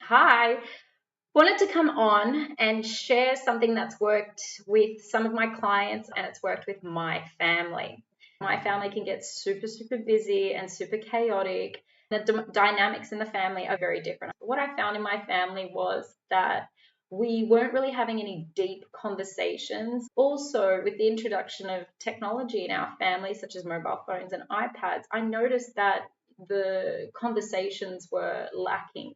Hi, wanted to come on and share something that's worked with some of my clients and it's worked with my family. My family can get super, super busy and super chaotic. The dynamics in the family are very different. What I found in my family was that we weren't really having any deep conversations. Also, with the introduction of technology in our family, such as mobile phones and iPads, I noticed that the conversations were lacking.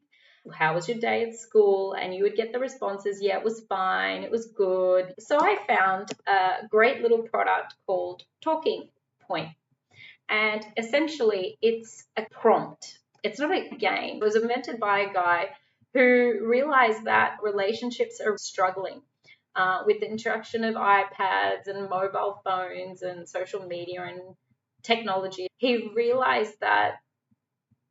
How was your day at school? And you would get the responses, yeah, it was fine, it was good. So I found a great little product called Talking Point. And essentially, it's a prompt. It's not a game. It was invented by a guy who realized that relationships are struggling with the introduction of iPads and mobile phones and social media and technology. He realized that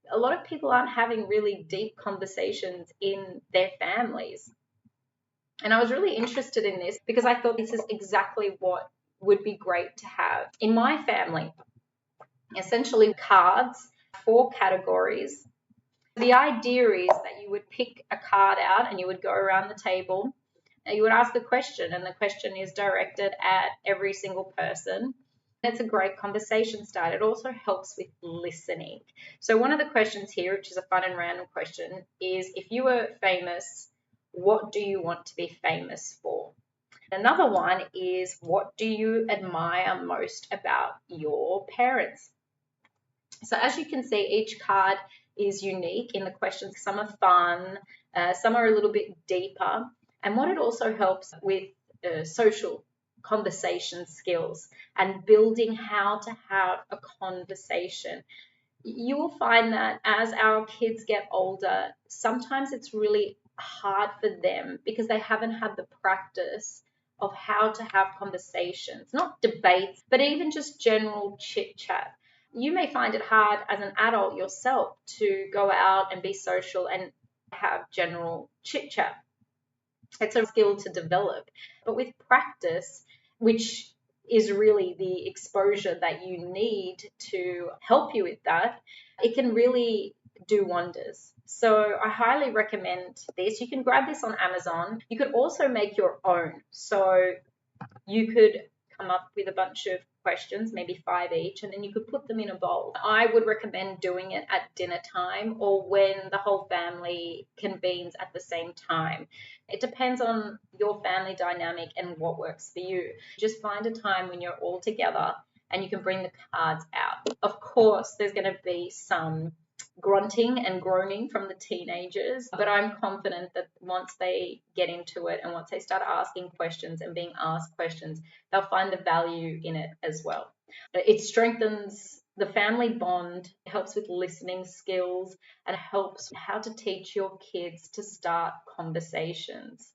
a lot of people aren't having really deep conversations in their families. And I was really interested in this because I thought this is exactly what would be great to have in my family. Essentially, cards, four categories. The idea is that you would pick a card out and you would go around the table and you would ask a question, and the question is directed at every single person. It's a great conversation start. It also helps with listening. So, one of the questions here, which is a fun and random question, is if you were famous, what do you want to be famous for? Another one is what do you admire most about your parents? So as you can see, each card is unique in the questions. Some are fun, some are a little bit deeper. And what it also helps with social conversation skills and building how to have a conversation. You will find that as our kids get older, sometimes it's really hard for them because they haven't had the practice of how to have conversations, not debates, but even just general chit chat. You may find it hard as an adult yourself to go out and be social and have general chit chat. It's a skill to develop. But with practice, which is really the exposure that you need to help you with that, it can really do wonders. So I highly recommend this. You can grab this on Amazon. You could also make your own. So you could come up with a bunch of questions, maybe five each, and then you could put them in a bowl. I would recommend doing it at dinner time or when the whole family convenes at the same time. It depends on your family dynamic and what works for you. Just find a time when you're all together and you can bring the cards out. Of course, there's going to be some grunting and groaning from the teenagers, but I'm confident that once they get into it and once they start asking questions and being asked questions, they'll find the value in it as well. It strengthens the family bond, helps with listening skills, and helps how to teach your kids to start conversations.